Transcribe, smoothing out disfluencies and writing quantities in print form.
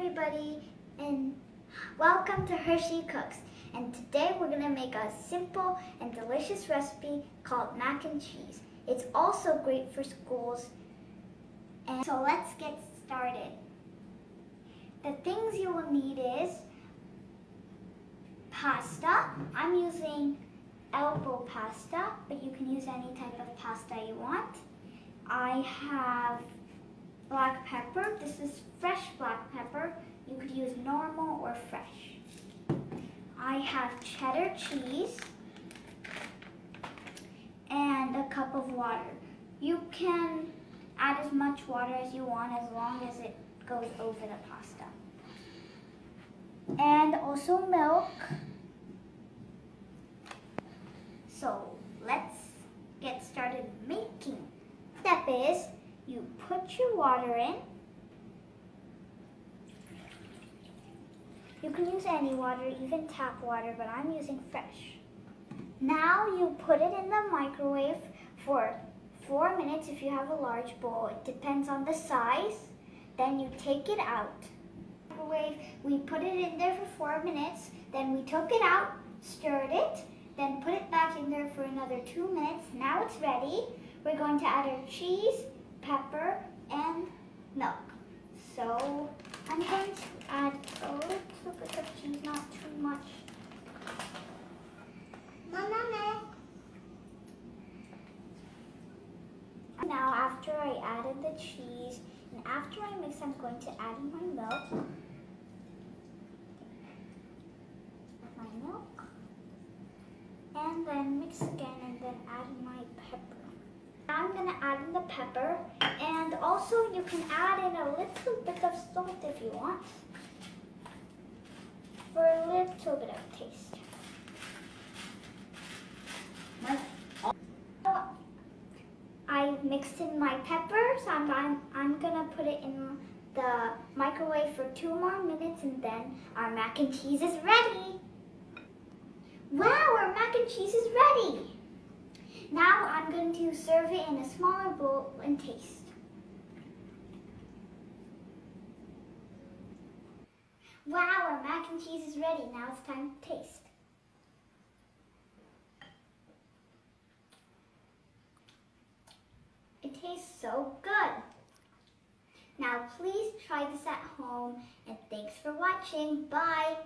everybody, and welcome to Hershey Cooks. And today we're going to make a simple and delicious recipe called mac and cheese. It's also great for schools. And so let's get started. The things you will need is pasta. I'm using elbow pasta, but you can use any type of pasta you want. I have black pepper. This is fresh black pepper. You could use normal or fresh. I have cheddar cheese and a cup of water. You can add as much water as you want as long as it goes over the pasta. And also milk. So let's get started making. Step is you put your water in. You can use any water, even tap water, but I'm using fresh. Now you put it in the microwave for 4 minutes if you have a large bowl. It depends on the size. Then you take it out. Microwave, we put it in there for 4 minutes. Then we took it out, stirred it, then put it back in there for another 2 minutes. Now it's ready. We're going to add our cheese, pepper, and milk. So I'm going to add a little bit of cheese, not too much. Now after I added the cheese, and after I mix, I'm going to add in my milk. And then mix again, and then add in my pepper. Now I'm going to add in the pepper, and also you can add in a little bit of salt if you want, for a little bit of taste. I mixed in my pepper, so I'm going to put it in the microwave for 2 more minutes, and then our mac and cheese is ready. Wow, our mac and cheese is ready. Now I'm going to serve it in a smaller bowl and taste. Wow, our mac and cheese is ready. Now it's time to taste. It tastes so good. Now please try this at home, and thanks for watching. Bye.